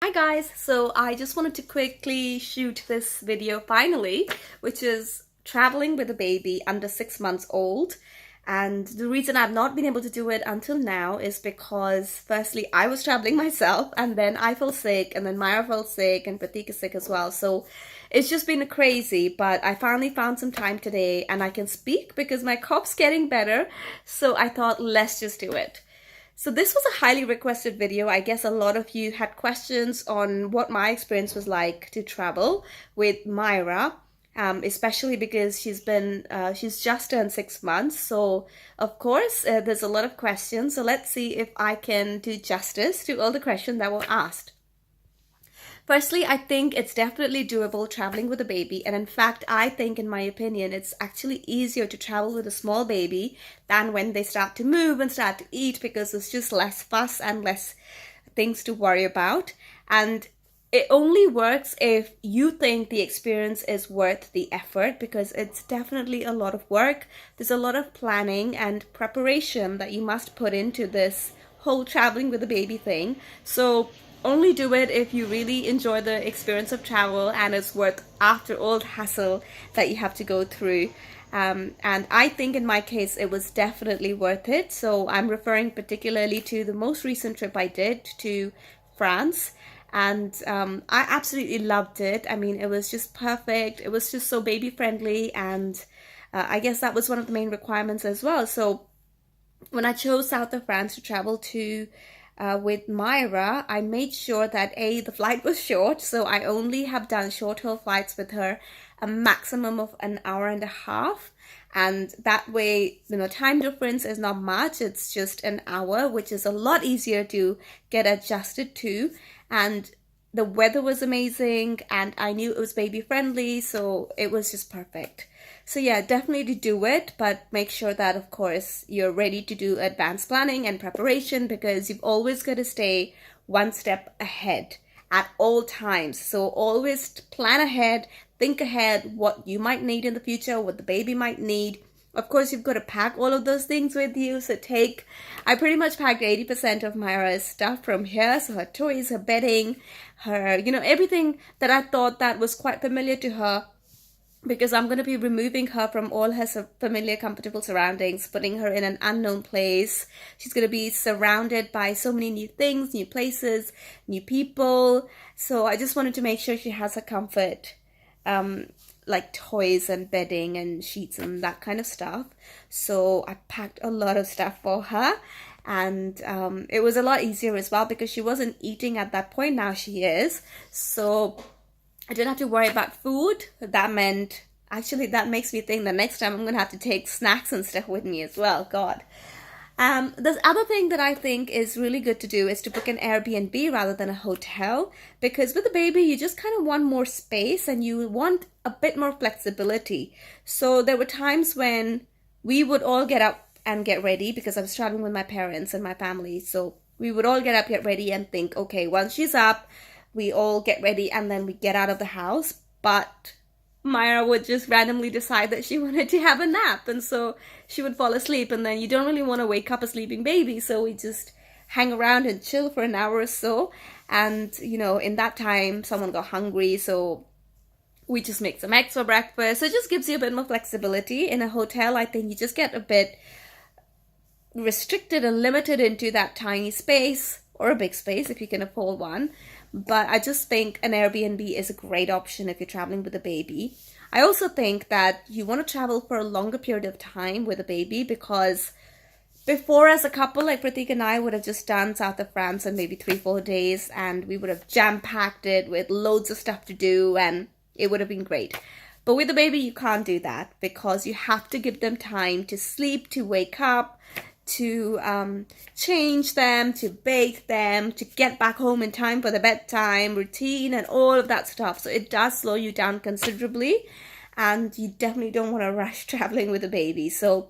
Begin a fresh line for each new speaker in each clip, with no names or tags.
Hi guys, so I just wanted to quickly shoot this video finally, which is traveling with a baby under 6 months old. And the reason I've not been able to do it until now is because firstly I was traveling myself, and then I fell sick, and then Myra fell sick, and Pratik is sick as well. So it's just been crazy, but I finally found some time today and I can speak because my cough's getting better. So I thought, let's just do it. So this was a highly requested video. I guess a lot of you had questions on what my experience was like to travel with Myra, especially because she's just turned 6 months. So of course, there's a lot of questions. So let's see if I can do justice to all the questions that were asked. Firstly, I think it's definitely doable traveling with a baby. And in fact, I think, in my opinion, it's actually easier to travel with a small baby than when they start to move and start to eat, because it's just less fuss and less things to worry about. And it only works if you think the experience is worth the effort, because it's definitely a lot of work. There's a lot of planning and preparation that you must put into this whole traveling with a baby thing. So only do it if you really enjoy the experience of travel and it's worth after all the hassle that you have to go through. And I think in my case it was definitely worth it. So I'm referring particularly to the most recent trip I did to France. And I absolutely loved it. I mean, it was just perfect. It was just so baby friendly, and I guess that was one of the main requirements as well. So when I chose south of France to travel to with Myra, I made sure that the flight was short, so I only have done short haul flights with her, a maximum of an hour and a half, and that way, time difference is not much. It's just an hour, which is a lot easier to get adjusted to. And the weather was amazing, and I knew it was baby friendly, so it was just perfect. So yeah, definitely do it, but make sure that, of course, you're ready to do advanced planning and preparation, because you've always got to stay one step ahead at all times. So always plan ahead, think ahead what you might need in the future, what the baby might need. Of course, you've got to pack all of those things with you. So I pretty much packed 80% of Myra's stuff from here. So her toys, her bedding, her, everything that I thought that was quite familiar to her, because I'm going to be removing her from all her familiar, comfortable surroundings, putting her in an unknown place. She's going to be surrounded by so many new things, new places, new people. So I just wanted to make sure she has her comfort, like toys and bedding and sheets and that kind of stuff. So I packed a lot of stuff for her, and it was a lot easier as well because she wasn't eating at that point. Now she is. So I didn't have to worry about food. That makes me think the next time I'm going to have to take snacks and stuff with me as well. God. The other thing that I think is really good to do is to book an Airbnb rather than a hotel, because with a baby, you just kind of want more space and you want a bit more flexibility. So there were times when we would all get up and get ready, because I was traveling with my parents and my family. So we would all get up, get ready, and think, okay, once she's up, we all get ready and then we get out of the house. But Myra would just randomly decide that she wanted to have a nap, and so she would fall asleep, and then you don't really want to wake up a sleeping baby, so we just hang around and chill for an hour or so. And in that time someone got hungry, so we just make some eggs for breakfast. So it just gives you a bit more flexibility. In a hotel, I think you just get a bit restricted and limited into that tiny space, or a big space if you can afford one. But I just think an Airbnb is a great option if you're traveling with a baby. I also think that you want to travel for a longer period of time with a baby, because before, as a couple, like Pratik and I would have just done south of France in maybe 3-4 days, and we would have jam-packed it with loads of stuff to do, and it would have been great. But with a baby, you can't do that, because you have to give them time to sleep, to wake up, to change them, to bathe them, to get back home in time for the bedtime routine and all of that stuff. So it does slow you down considerably, and you definitely don't want to rush traveling with a baby. So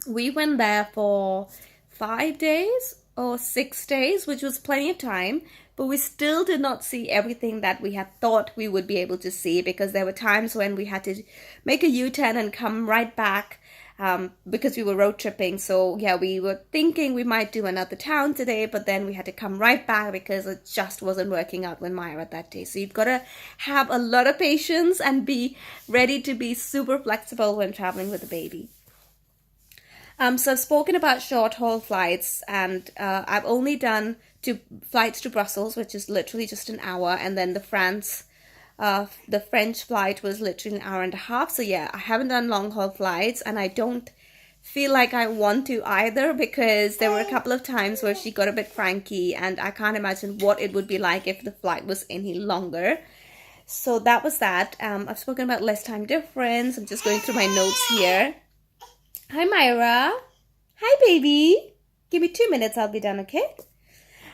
we went there for 5 days or 6 days, which was plenty of time, but we still did not see everything that we had thought we would be able to see, because there were times when we had to make a U-turn and come right back because we were road tripping. So yeah, we were thinking we might do another town today, but then we had to come right back because it just wasn't working out with Myra that day. So you've got to have a lot of patience and be ready to be super flexible when traveling with a baby. So I've spoken about short haul flights, and I've only done 2 flights to Brussels, which is literally just an hour, and then the French flight was literally an hour and a half. So yeah, I haven't done long haul flights, and I don't feel like I want to either, because there were a couple of times where she got a bit cranky, and I can't imagine what it would be like if the flight was any longer. So that was that. I've spoken about less time difference. I'm just going through my notes here. Hi, Myra. Hi, baby. Give me 2 minutes. I'll be done, okay?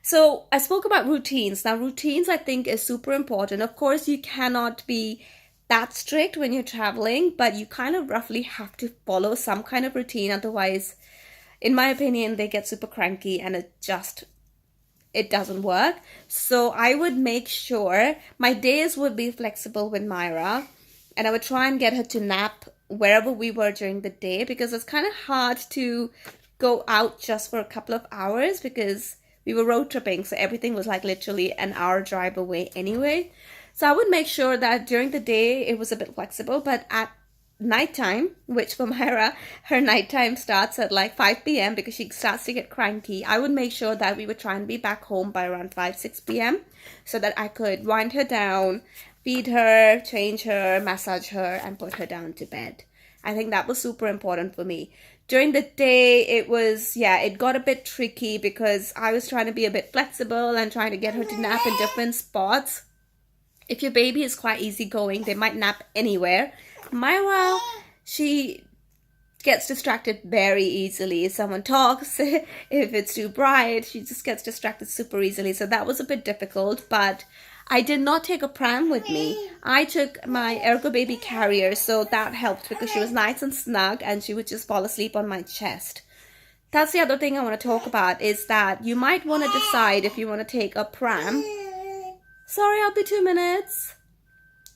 So I spoke about routines. Now, routines, I think, is super important. Of course, you cannot be that strict when you're traveling, but you kind of roughly have to follow some kind of routine. Otherwise, in my opinion, they get super cranky and it doesn't work. So I would make sure my days would be flexible with Myra, and I would try and get her to nap wherever we were during the day, because it's kind of hard to go out just for a couple of hours because we were road tripping, so everything was like literally an hour drive away anyway. So I would make sure that during the day it was a bit flexible, but at nighttime, which for Myra, her nighttime starts at like 5 p.m. because she starts to get cranky, I would make sure that we would try and be back home by around 6 p.m. so that I could wind her down, feed her, change her, massage her, and put her down to bed. I think that was super important for me. During the day, it got a bit tricky because I was trying to be a bit flexible and trying to get her to nap in different spots. If your baby is quite easygoing, they might nap anywhere. Myra, she gets distracted very easily. If someone talks, if it's too bright, she just gets distracted super easily. So that was a bit difficult, but I did not take a pram with me. I took my Ergo Baby carrier, so that helped because she was nice and snug and she would just fall asleep on my chest. That's the other thing I want to talk about, is that you might want to decide if you want to take a pram. Sorry, I'll be 2 minutes.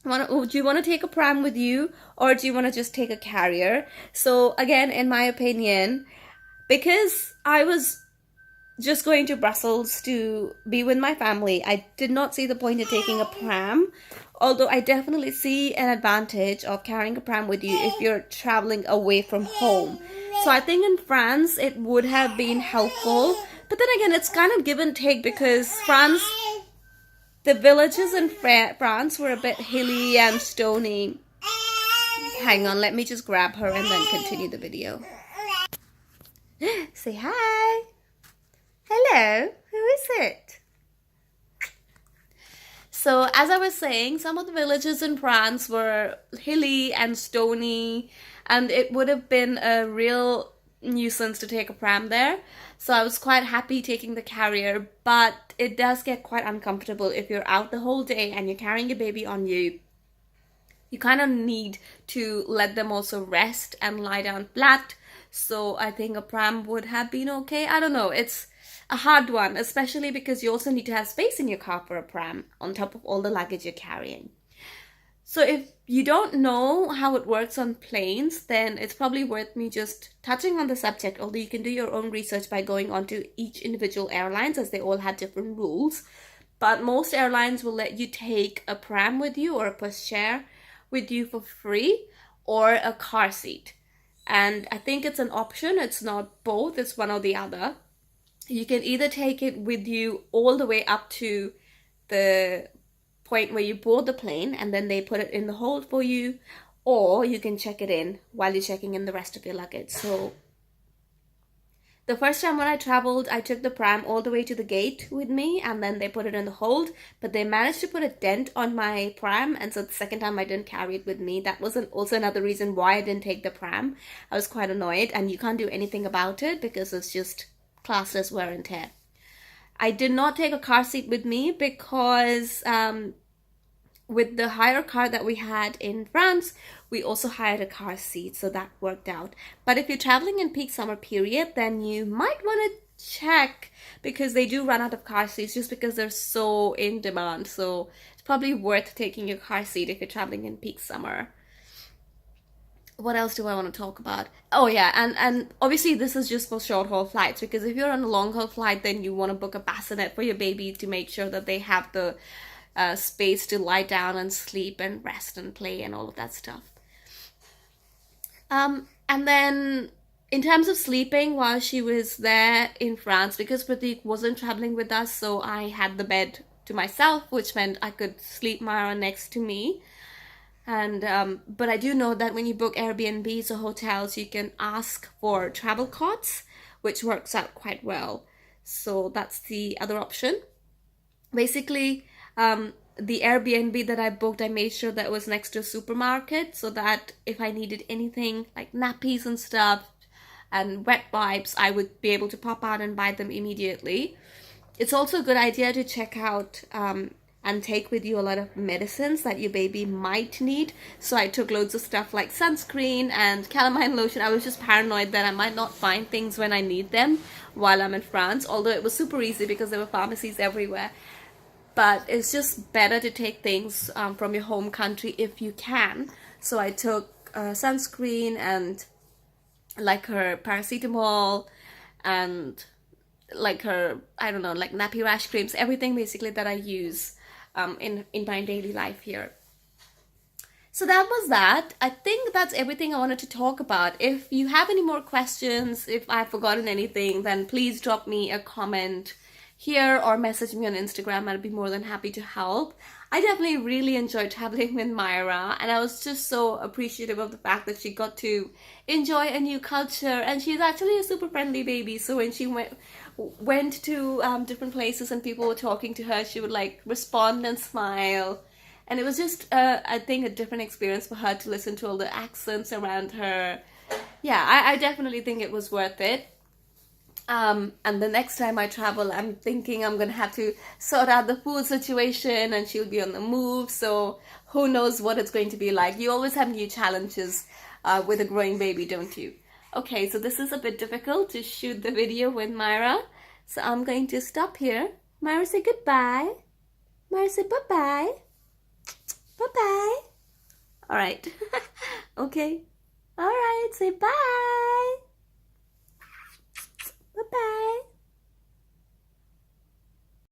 Do you want to take a pram with you, or do you want to just take a carrier? So again, in my opinion, because I was just going to Brussels to be with my family, I did not see the point of taking a pram, although I definitely see an advantage of carrying a pram with you if you're traveling away from home. So I think in France it would have been helpful, but then again, it's kind of give and take, because the villages in France were a bit hilly and stony. Hang on, let me just grab her and then continue the video. Say hi. Hello, who is it? So as I was saying, some of the villages in France were hilly and stony, and it would have been a real nuisance to take a pram there. So I was quite happy taking the carrier, but it does get quite uncomfortable if you're out the whole day and you're carrying a baby on you. You kind of need to let them also rest and lie down flat. So I think a pram would have been okay. I don't know, it's a hard one, especially because you also need to have space in your car for a pram on top of all the luggage you're carrying. So if you don't know how it works on planes, then it's probably worth me just touching on the subject, although you can do your own research by going onto each individual airlines, as they all have different rules. But most airlines will let you take a pram with you or a pushchair with you for free, or a car seat. And I think it's an option, it's not both, it's one or the other. You can either take it with you all the way up to the point where you board the plane and then they put it in the hold for you, or you can check it in while you're checking in the rest of your luggage. So the first time when I traveled, I took the pram all the way to the gate with me and then they put it in the hold, but they managed to put a dent on my pram, and so the second time I didn't carry it with me. That was also another reason why I didn't take the pram. I was quite annoyed, and you can't do anything about it because it's just classed as wear and tear. I did not take a car seat with me because with the hire car that we had in France, we also hired a car seat, so that worked out. But if you're traveling in peak summer period, then you might want to check, because they do run out of car seats just because they're so in demand. So it's probably worth taking your car seat if you're traveling in peak summer. what else do I want to talk about? Oh yeah, and obviously this is just for short haul flights, because if you're on a long haul flight, then you want to book a bassinet for your baby to make sure that they have the space to lie down and sleep and rest and play and all of that stuff. And then in terms of sleeping while she was there in France, because Pratik wasn't traveling with us, so I had the bed to myself, which meant I could sleep Myra next to me. And but I do know that when you book Airbnbs or hotels, you can ask for travel cots, which works out quite well. So that's the other option. Basically, the Airbnb that I booked, I made sure that it was next to a supermarket, so that if I needed anything like nappies and stuff and wet wipes, I would be able to pop out and buy them immediately. It's also a good idea to check out and take with you a lot of medicines that your baby might need. So I took loads of stuff like sunscreen and calamine lotion. I was just paranoid that I might not find things when I need them while I'm in France, although it was super easy because there were pharmacies everywhere. But it's just better to take things from your home country if you can. So I took sunscreen and like her paracetamol and like her, I don't know, like nappy rash creams, everything basically that I use in my daily life here. So that was that. I think that's everything I wanted to talk about. If you have any more questions, if I've forgotten anything, then please drop me a comment here or message me on Instagram. I'll be more than happy to help. I definitely really enjoyed traveling with Myra, and I was just so appreciative of the fact that she got to enjoy a new culture, and she's actually a super friendly baby. So when she went to different places and people were talking to her, she would like respond and smile. And it was just, I think, a different experience for her to listen to all the accents around her. Yeah, I definitely think it was worth it. And the next time I travel, I'm thinking I'm going to have to sort out the food situation, and she'll be on the move. So who knows what it's going to be like. You always have new challenges with a growing baby, don't you? Okay, so this is a bit difficult to shoot the video with Myra. So I'm going to stop here. Myra, say goodbye. Myra, say bye-bye. Bye-bye. All right. Okay. All right. Say bye. Bye-bye.